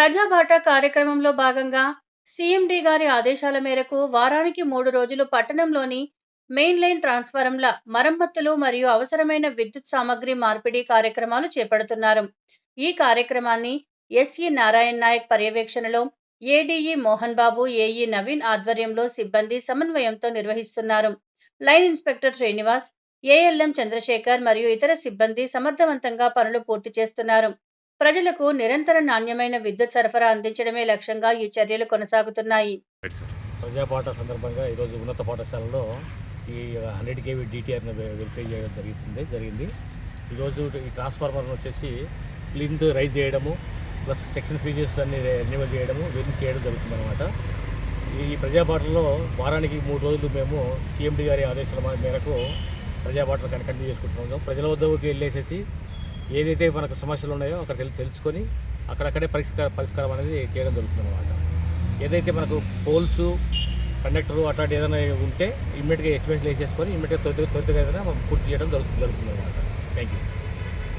ప్రజాబాట కార్యక్రమంలో భాగంగా సీఎండీ గారి ఆదేశాల మేరకు వారానికి 3 రోజులు పట్టణంలోని మెయిన్ లైన్ ట్రాన్స్ఫారంల మరమ్మతులు మరియు అవసరమైన విద్యుత్ సామగ్రి మార్పిడి కార్యక్రమాలు చేపడుతున్నారు. ఈ కార్యక్రమాన్ని ఎస్ఈ నారాయణ నాయక్ పర్యవేక్షణలో ఏడీఈ మోహన్ బాబు, ఏఈ నవీన్ ఆధ్వర్యంలో సిబ్బంది సమన్వయంతో నిర్వహిస్తున్నారు. Line inspector Srinivas, ALM Chandrasekhar మరియు ఇతర సిబ్బంది సమర్థవంతంగా పనులు పూర్తి చేస్తున్నారు. ప్రజలకు నిరంతర నాణ్యమైన విద్యుత్ సరఫరా అందించడమే లక్ష్యంగా ఈ చర్యలు కొనసాగుతున్నాయి. ప్రజాపాఠ సందర్భంగా ఈరోజు ఉన్నత పాఠశాలలో ఈ 100 kV DTRను వెరిఫై చేయడం జరిగింది. ఈరోజు ఈ ట్రాన్స్ఫార్మర్ను వచ్చేసి ప్లింత్ రైజ్ చేయడము ప్లస్ సెక్షన్ ఫీజెస్ అన్ని రెన్యువల్ చేయడము ఇవన్నీ చేయడం జరుగుతుంది అనమాట. ఈ ప్రజాపాఠలో వారానికి 3 రోజులు మేము సీఎండీ గారి ఆదేశాల మేరకు ప్రజాపాఠలు కంటిన్యూ చేసుకుంటున్నాము. ప్రజల వద్దకు వెళ్ళేసేసి ఏదైతే మనకు సమస్యలు ఉన్నాయో అక్కడ తెలుసుకొని అక్కడక్కడే పరిష్కారం అనేది చేయడం జరుగుతుంది అనమాట. ఏదైతే మనకు పోల్స్, కండక్టరు అట్లాంటి ఏదైనా ఉంటే ఇమ్మీడియట్గా ఎస్టిమేషన్ వేసేసుకొని ఇమ్మీడియట్గా త్వరితగా ఏదైనా పూర్తి చేయడం జరుగుతుంది అనమాట. Thank you.